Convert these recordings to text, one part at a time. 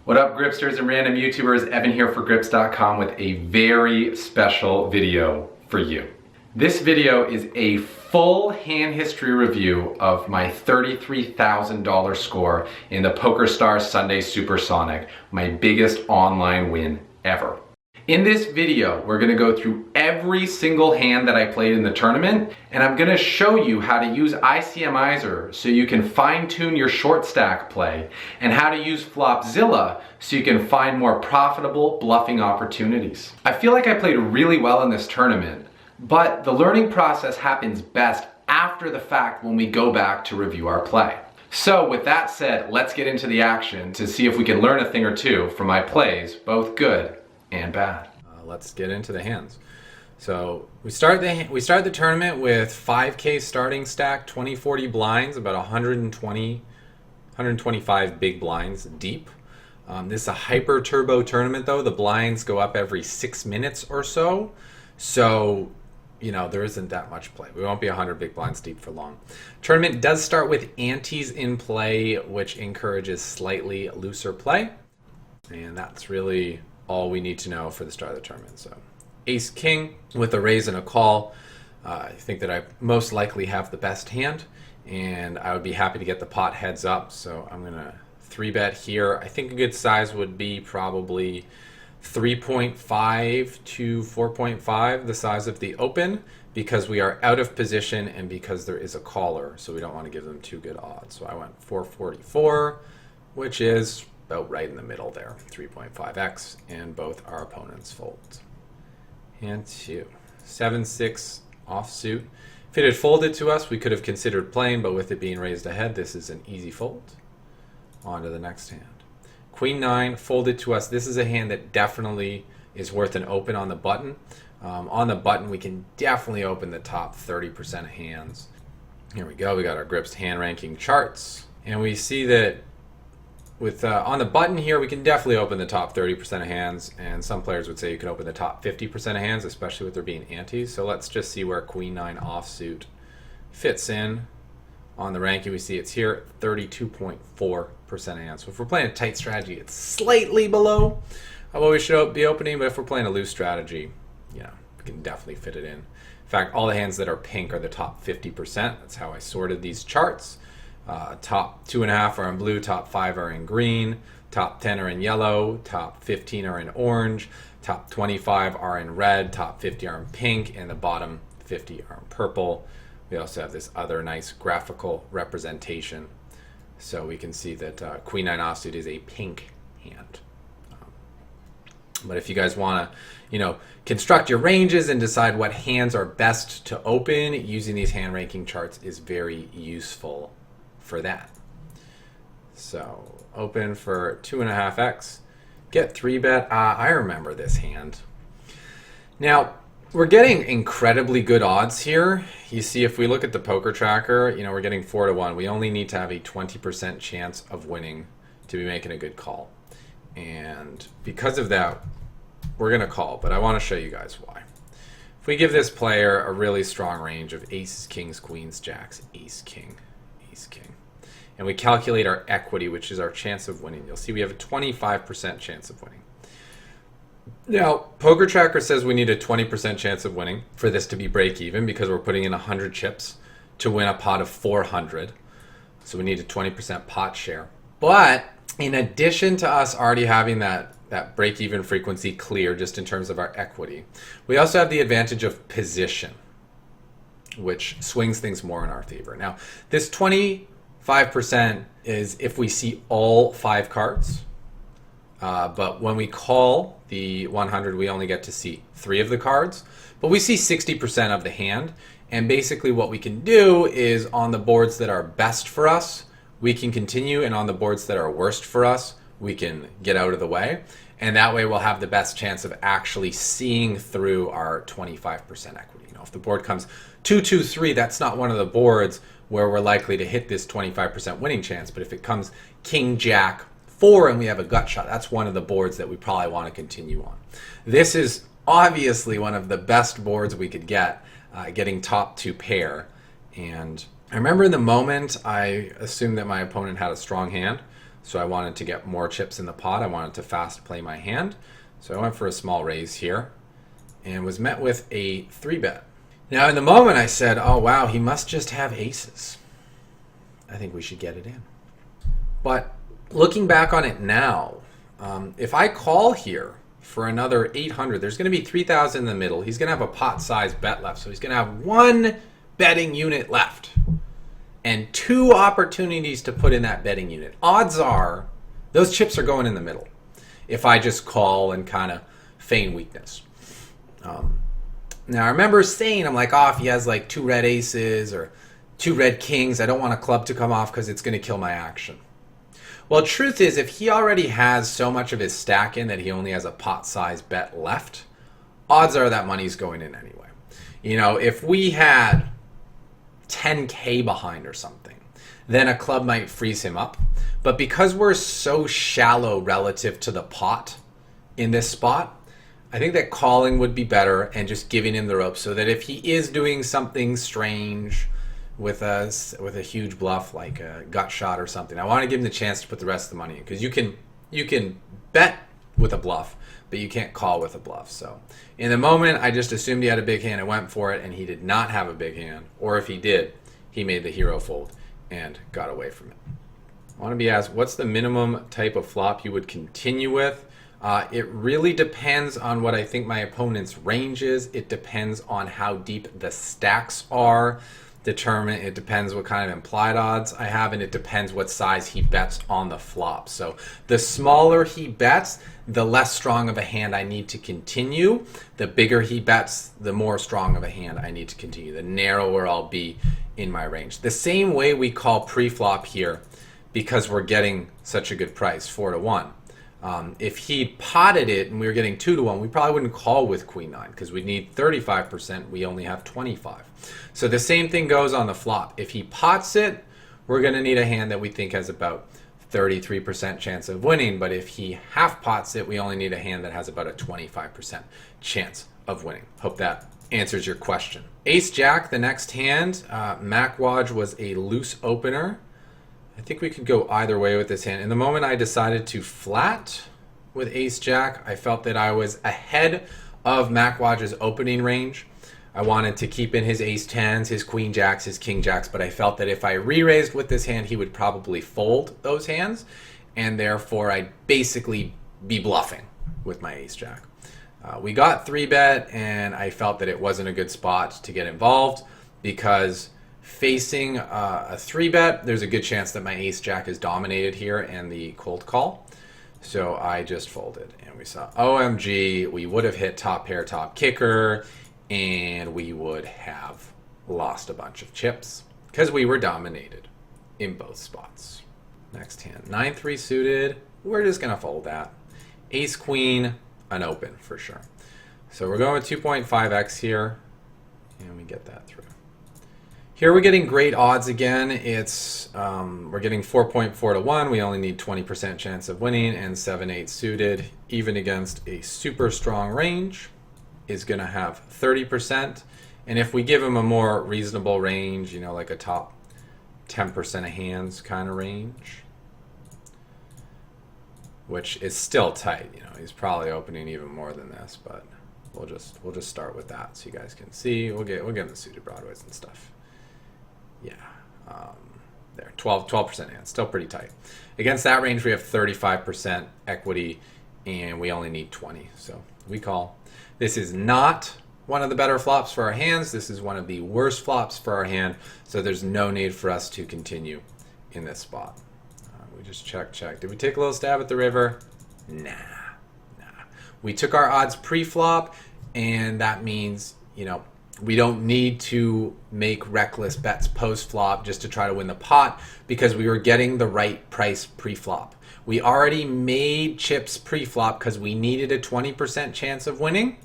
What up, Gripsters and random YouTubers? Evan here for Grips.com with a very special video for you. This video is a full hand history review of my $33,000 score in the PokerStars Sunday Supersonic, my biggest online win ever. In this video, we're going to go through every single hand that I played in the tournament, and I'm going to show you how to use ICMIZER so you can fine-tune your short stack play, and how to use Flopzilla so you can find more profitable bluffing opportunities. I feel like I played really well in this tournament, but the learning process happens best after the fact when we go back to review our play. So with that said, let's get into the action to see if we can learn a thing or two from my plays, both good and bad. Let's get into the hands. So we start the tournament with 5K starting stack, 20-40 blinds, about 125 big blinds deep. This is a hyper turbo tournament though. The blinds go up every 6 minutes or so. So, you know, there isn't that much play. We won't be 100 big blinds deep for long. Tournament does start with antes in play, which encourages slightly looser play. And that's really all we need to know for the start of the tournament. So ace king with a raise and a call. I think that I most likely have the best hand, and I would be happy to get the pot heads up. So I'm gonna 3-bet here. I think a good size would be probably 3.5 to 4.5, the size of the open, because we are out of position and because there is a caller, so we don't want to give them too good odds. So I went 444, which is about right in the middle there, 3.5x, and both our opponents fold. Hand 2, 7-6 offsuit. If it had folded to us, we could have considered playing, but with it being raised ahead, this is an easy fold. On to the next hand. Queen 9 folded to us. This is a hand that definitely is worth an open on the button. On the button, we can definitely open the top 30% of hands. Here we go. We got our Grips hand ranking charts, and we see that with on the button here, we can definitely open the top 30% of hands, and some players would say you can open the top 50% of hands, especially with there being antes. So let's just see where Queen 9 offsuit fits in. On the ranking, we see it's here, 32.4% of hands. So if we're playing a tight strategy, it's slightly below what we should be opening, but if we're playing a loose strategy, you know, we can definitely fit it in. In fact, all the hands that are pink are the top 50%. That's how I sorted these charts. Top 2.5 are in blue, top 5 are in green, top 10 are in yellow, top 15 are in orange, top 25 are in red, top 50 are in pink, and the bottom 50 are in purple. We also have this other nice graphical representation, so we can see that Queen 9 offsuit is a pink hand. But if you guys want to, you know, construct your ranges and decide what hands are best to open, using these hand ranking charts is very useful for that. So open for 2.5x, get 3-bet. I remember this hand. Now we're getting incredibly good odds here. You see, if we look at the poker tracker, you know, we're getting 4-1. We only need to have a 20% chance of winning to be making a good call, and because of that, we're gonna call. But I want to show you guys why. If we give this player a really strong range of aces, kings, queens, jacks, ace, king, and we calculate our equity, which is our chance of winning, you'll see we have a 25% chance of winning. Now, Poker Tracker says we need a 20% chance of winning for this to be break even, because we're putting in 100 chips to win a pot of 400. So we need a 20% pot share. But in addition to us already having that break even frequency clear just in terms of our equity, we also have the advantage of position, which swings things more in our favor. Now, this 25% is if we see all 5 cards, but when we call the 100, we only get to see 3 of the cards, but we see 60% of the hand. And basically what we can do is, on the boards that are best for us, we can continue, and on the boards that are worst for us, we can get out of the way. And that way we'll have the best chance of actually seeing through our 25% equity. You know, if the board comes 2-2-3, that's not one of the boards where we're likely to hit this 25% winning chance. But if it comes king, jack, 4, and we have a gut shot, that's one of the boards that we probably want to continue on. This is obviously one of the best boards we could get, getting top 2 pair. And I remember in the moment, I assumed that my opponent had a strong hand. So I wanted to get more chips in the pot. I wanted to fast play my hand. So I went for a small raise here and was met with a 3-bet. Now in the moment I said, oh wow, he must just have aces. I think we should get it in. But looking back on it now, if I call here for another 800, there's going to be 3,000 in the middle. He's going to have a pot-sized bet left. So he's going to have one betting unit left and 2 opportunities to put in that betting unit. Odds are those chips are going in the middle if I just call and kind of feign weakness. Now I remember saying, I'm like, oh, if he has like 2 red aces or 2 red kings, I don't want a club to come off because it's going to kill my action. Well, truth is, if he already has so much of his stack in that he only has a pot-sized bet left, odds are that money's going in anyway. You know, if we had 10K behind or something, then a club might freeze him up. But because we're so shallow relative to the pot in this spot, I think that calling would be better and just giving him the rope so that if he is doing something strange with a huge bluff like a gut shot or something, I want to give him the chance to put the rest of the money in, because you can bet with a bluff, but you can't call with a bluff. So in the moment, I just assumed he had a big hand and went for it, and he did not have a big hand, or if he did, he made the hero fold and got away from it. I want to be asked, what's the minimum type of flop you would continue with? It really depends on what I think my opponent's range is. It depends on how deep the stacks are. It depends what kind of implied odds I have, and it depends what size he bets on the flop. So the smaller he bets, the less strong of a hand I need to continue. The bigger he bets, the more strong of a hand I need to continue. The narrower I'll be in my range. The same way we call pre-flop here, because we're getting such a good price, 4-1. If he potted it and we were getting 2-1, we probably wouldn't call with Queen 9 because we'd need 35%. We only have 25. So the same thing goes on the flop. If he pots it, we're going to need a hand that we think has about 33% chance of winning. But if he half pots it, we only need a hand that has about a 25% chance of winning. Hope that answers your question. Ace Jack, the next hand. Macwaj was a loose opener. I think we could go either way with this hand. In the moment I decided to flat with Ace Jack, I felt that I was ahead of Macwaj's opening range. I wanted to keep in his Ace 10s, his Queen Jacks, his King Jacks, but I felt that if I re-raised with this hand, he would probably fold those hands, and therefore I'd basically be bluffing with my Ace Jack. We got 3-bet, and I felt that it wasn't a good spot to get involved because facing a 3-bet, there's a good chance that my Ace Jack is dominated here and the cold call. So I just folded, and we saw OMG, we would have hit top pair, top kicker, and we would have lost a bunch of chips because we were dominated in both spots. Next hand, 9-3 suited. We're just going to fold that. Ace Queen, an open for sure. So we're going with 2.5x here, and we get that through. Here we're getting great odds again. It's we're getting 4.4-1. We only need 20% chance of winning, and 7-8 suited, even against a super strong range, is going to have 30%. And if we give him a more reasonable range, you know, like a top 10% of hands kind of range, which is still tight. You know, he's probably opening even more than this, but we'll just start with that so you guys can see. We'll get him the suited broadways and stuff. Yeah, there, 12% hands, still pretty tight. Against that range, we have 35% equity, and we only need 20, so we call. This is not one of the better flops for our hands. This is one of the worst flops for our hand, so there's no need for us to continue in this spot. We just check. Did we take a little stab at the river? Nah. We took our odds pre-flop, and that means, you know, we don't need to make reckless bets post-flop just to try to win the pot because we were getting the right price pre-flop. We already made chips pre-flop because we needed a 20% chance of winning.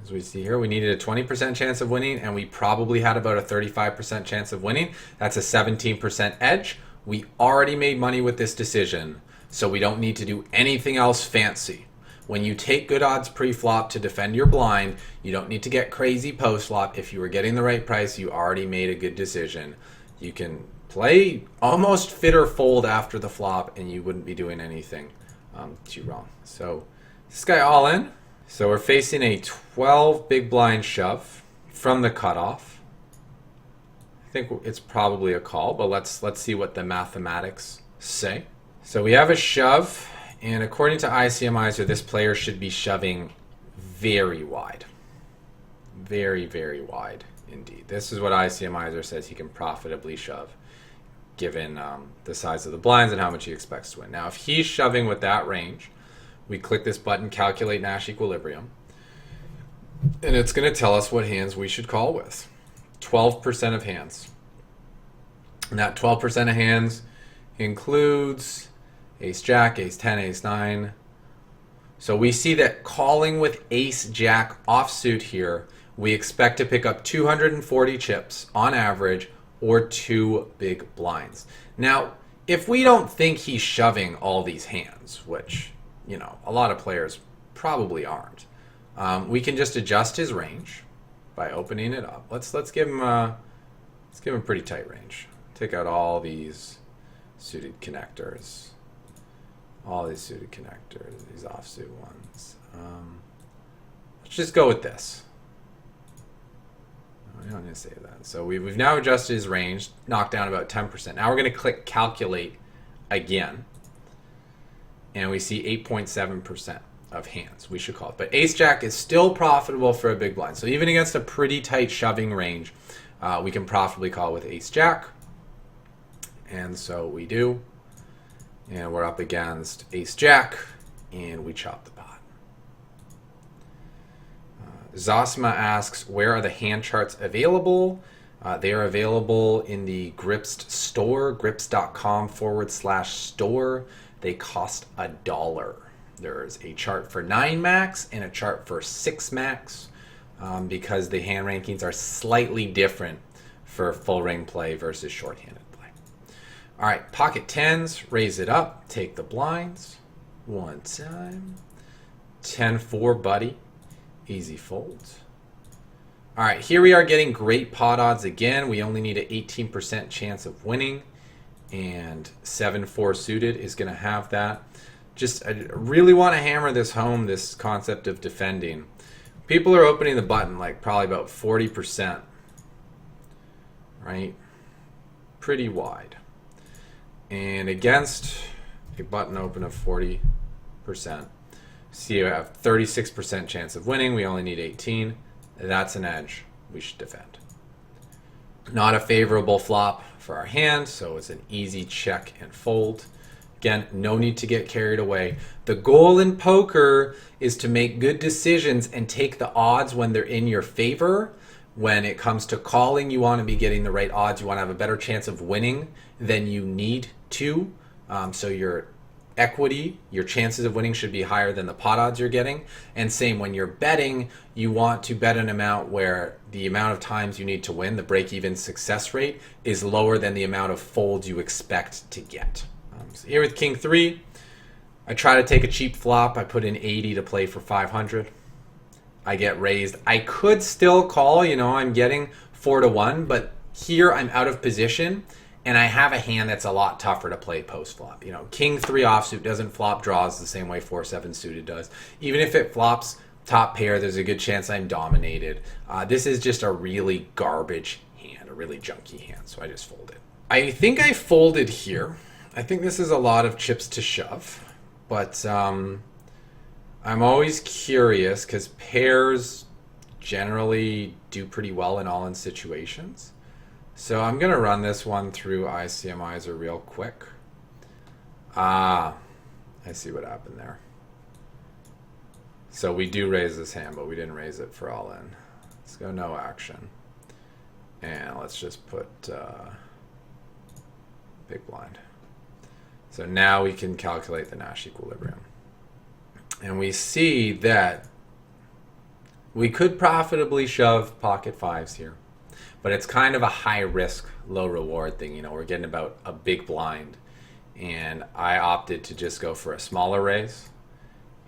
As we see here, we needed a 20% chance of winning, and we probably had about a 35% chance of winning. That's a 17% edge. We already made money with this decision, so we don't need to do anything else fancy. When you take good odds pre-flop to defend your blind, you don't need to get crazy post-flop. If you were getting the right price, you already made a good decision. You can play almost fit or fold after the flop, and you wouldn't be doing anything too wrong. So this guy all in. So we're facing a 12 big blind shove from the cutoff. I think it's probably a call, but let's see what the mathematics say. So we have a shove, and according to ICMIZER, this player should be shoving very wide. Very, very wide indeed. This is what ICMIZER says he can profitably shove, given the size of the blinds and how much he expects to win. Now, if he's shoving with that range, we click this button, Calculate Nash Equilibrium, and it's going to tell us what hands we should call with. 12% of hands. And that 12% of hands includes ace jack, ace 10, ace 9. So we see that calling with ace jack offsuit here, we expect to pick up 240 chips on average, or 2 big blinds. Now, if we don't think he's shoving all these hands, which, you know, a lot of players probably aren't, we can just adjust his range by opening it up. Let's give him a pretty tight range. Take out all these suited connectors, these offsuit ones. Let's just go with this. I don't need to save that. So we've now adjusted his range, knocked down about 10%. Now we're going to click Calculate again, and we see 8.7% of hands we should call it. But ace jack is still profitable for a big blind. So even against a pretty tight shoving range, we can profitably call with ace jack. And so we do. And we're up against ace jack, and we chop the pot. Zosma asks, where are the hand charts available? They are available in the Gripst store, grips.com/store. They cost $1. There's a chart for 9 max and a chart for 6 max, because the hand rankings are slightly different for full ring play versus shorthanded play. All right, pocket tens, raise it up, take the blinds. One time. 10-4, buddy. Easy fold. All right, here we are getting great pot odds again. We only need an 18% chance of winning, and 7-4 suited is going to have that. Just, I really want to hammer this home, this concept of defending. People are opening the button like probably about 40%, right? Pretty wide. And against a button open of 40%, see you have 36% chance of winning. We only need 18. That's an edge we should defend. Not a favorable flop for our hand, so it's an easy check and fold. Again, no need to get carried away. The goal in poker is to make good decisions and take the odds when they're in your favor. When it comes to calling, you want to be getting the right odds. You want to have a better chance of winning than you need to. So your equity, your chances of winning should be higher than the pot odds you're getting. And same, when you're betting, you want to bet an amount where the amount of times you need to win, the break-even success rate, is lower than the amount of folds you expect to get. So here with King 3, I try to take a cheap flop. I put in 80 to play for 500. I get raised. I could still call, you know, I'm getting 4-1, but here I'm out of position. And I have a hand that's a lot tougher to play post-flop. You know, King 3 offsuit doesn't flop draws the same way 4-7 suited does. Even if it flops top pair, there's a good chance I'm dominated. This is just a really garbage hand, a really junky hand, so I just folded. I think I folded here. I think this is a lot of chips to shove, but I'm always curious because pairs generally do pretty well in all-in situations. So I'm going to run this one through ICMIZER real quick. I see what happened there. So we do raise this hand, but we didn't raise it for all in. Let's go no action. And let's just put big blind. So now we can calculate the Nash equilibrium. And we see that we could profitably shove pocket fives here. But it's kind of a high risk, low reward thing. You know, we're getting about a big blind. And I opted to just go for a smaller raise.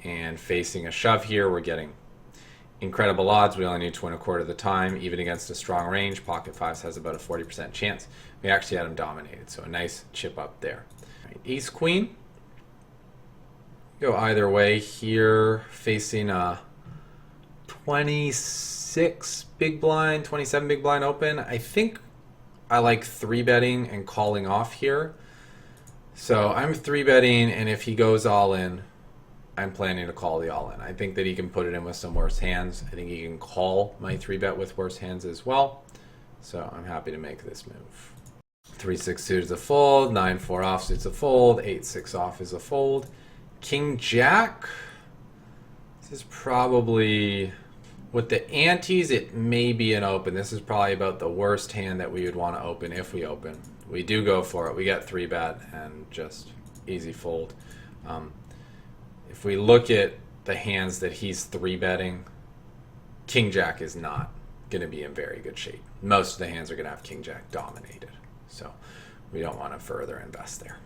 And facing a shove here, we're getting incredible odds. We only need to win a quarter of the time. Even against a strong range, pocket fives has about a 40% chance. We actually had him dominated, so a nice chip up there. Right, ace queen. Go either way here, facing a 26 big blind, 27 big blind open. I think I like 3-betting and calling off here. So I'm 3-betting, and if he goes all in, I'm planning to call the all in. I think that he can put it in with some worse hands. I think he can call my 3-bet with worse hands as well. So I'm happy to make this move. 3-6 suited is a fold, 9-4 offsuit is a fold, 8-6 off is a fold. King Jack. This is probably, with the antes, it may be an open. This is probably about the worst hand that we would want to open if we open. We do go for it. We get 3-bet and just easy fold. If we look at the hands that he's 3-betting, King Jack is not going to be in very good shape. Most of the hands are going to have King Jack dominated. So we don't want to further invest there.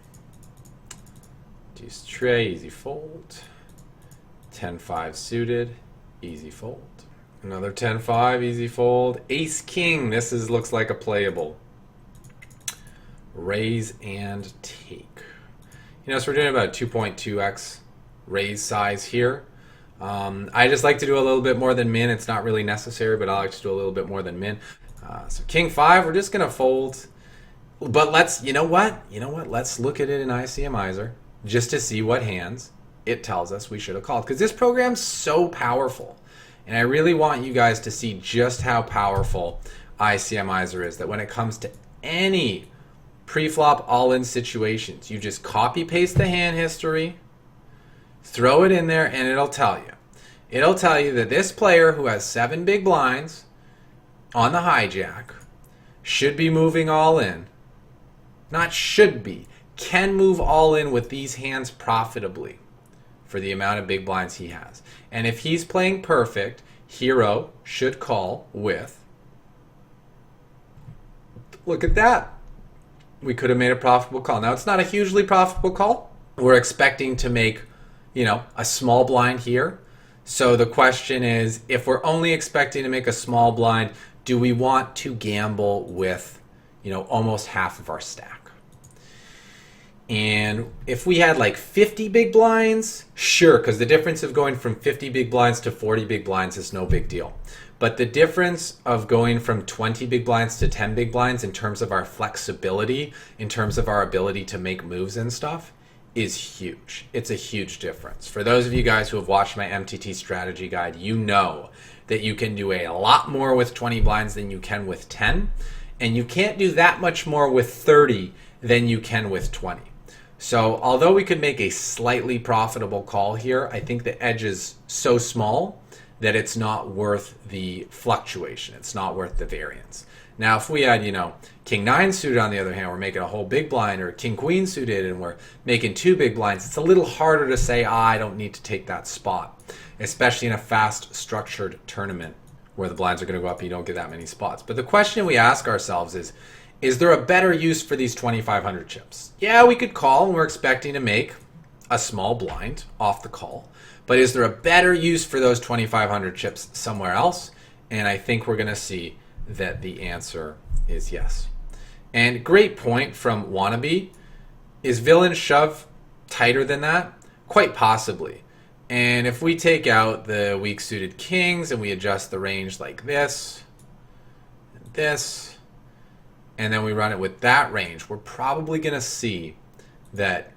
Deuce tray, easy fold. 10-5 suited, easy fold. Another 10-5, easy fold. Ace King, this looks like a playable. Raise and take. You know, so we're doing about 2.2x raise size here. I just like to do a little bit more than min. It's not really necessary, but I like to do a little bit more than min. So King 5, we're just gonna fold. But let's, you know what? Let's look at it in ICMIZER just to see what hands it tells us we should have called. Because this program's so powerful. And I really want you guys to see just how powerful ICMIZER is. That when it comes to any pre-flop all-in situations, you just copy-paste the hand history, throw it in there, and it'll tell you. It'll tell you that this player who has 7 big blinds on the hijack should be moving all in. Not should be. Can move all in with these hands profitably for the amount of big blinds he has. And if he's playing perfect, hero should call with, look at that. We could have made a profitable call. Now, it's not a hugely profitable call. We're expecting to make, you know, a small blind here. So the question is, if we're only expecting to make a small blind, do we want to gamble with, you know, almost half of our stack? And if we had like 50 big blinds, sure, because the difference of going from 50 big blinds to 40 big blinds is no big deal. But the difference of going from 20 big blinds to 10 big blinds in terms of our flexibility, in terms of our ability to make moves and stuff, is huge. It's a huge difference. For those of you guys who have watched my MTT strategy guide, you know that you can do a lot more with 20 blinds than you can with 10. And you can't do that much more with 30 than you can with 20. So although we could make a slightly profitable call here, I think the edge is so small that it's not worth the fluctuation. It's not worth the variance. Now, if we had, you know, King 9 suited on the other hand, we're making a whole big blind, or King Queen suited and we're making 2 big blinds, it's a little harder to say, I don't need to take that spot, especially in a fast structured tournament where the blinds are going to go up and you don't get that many spots. But the question we ask ourselves is there a better use for these 2,500 chips? Yeah, we could call and we're expecting to make a small blind off the call. But is there a better use for those 2,500 chips somewhere else? And I think we're going to see that the answer is yes. And great point from Wannabe. Is villain shove tighter than that? Quite possibly. And if we take out the weak suited kings and we adjust the range like this, and this, and then we run it with that range, we're probably going to see that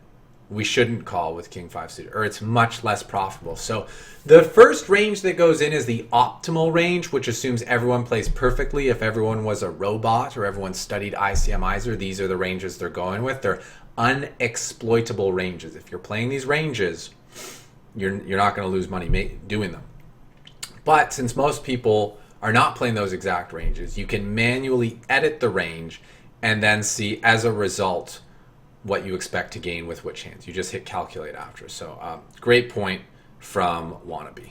we shouldn't call with King 5 suited, or it's much less profitable. So the first range that goes in is the optimal range, which assumes everyone plays perfectly. If everyone was a robot or everyone studied ICMIZER, these are the ranges they're going with. They're unexploitable ranges. If you're playing these ranges, you're not going to lose money doing them. But since most people are not playing those exact ranges, you can manually edit the range and then see as a result what you expect to gain with which hands. You just hit calculate after. So great point from Wannabe.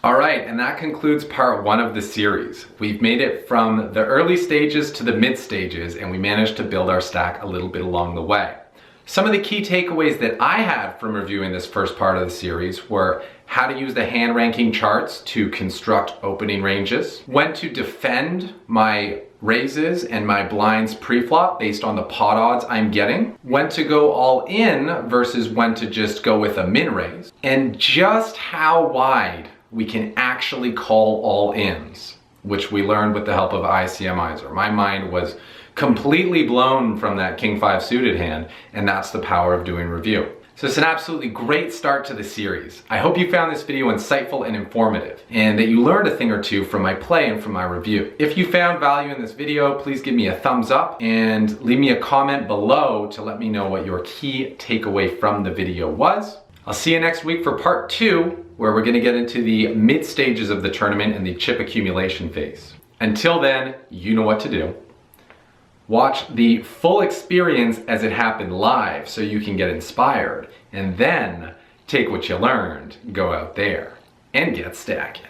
All right, and that concludes part 1 of the series. We've made it from the early stages to the mid stages, and we managed to build our stack a little bit along the way. Some of the key takeaways that I had from reviewing this first part of the series were how to use the hand ranking charts to construct opening ranges, when to defend my raises and my blinds pre-flop based on the pot odds I'm getting, when to go all in versus when to just go with a min raise, and just how wide we can actually call all ins, which we learned with the help of ICMIZER. My mind was completely blown from that King 5 suited hand, and that's the power of doing review. So it's an absolutely great start to the series. I hope you found this video insightful and informative, and that you learned a thing or two from my play and from my review. If you found value in this video, please give me a thumbs up and leave me a comment below to let me know what your key takeaway from the video was. I'll see you next week for part 2, where we're gonna get into the mid stages of the tournament and the chip accumulation phase. Until then, you know what to do. Watch the full experience as it happened live so you can get inspired, and then take what you learned, go out there, and get stacking.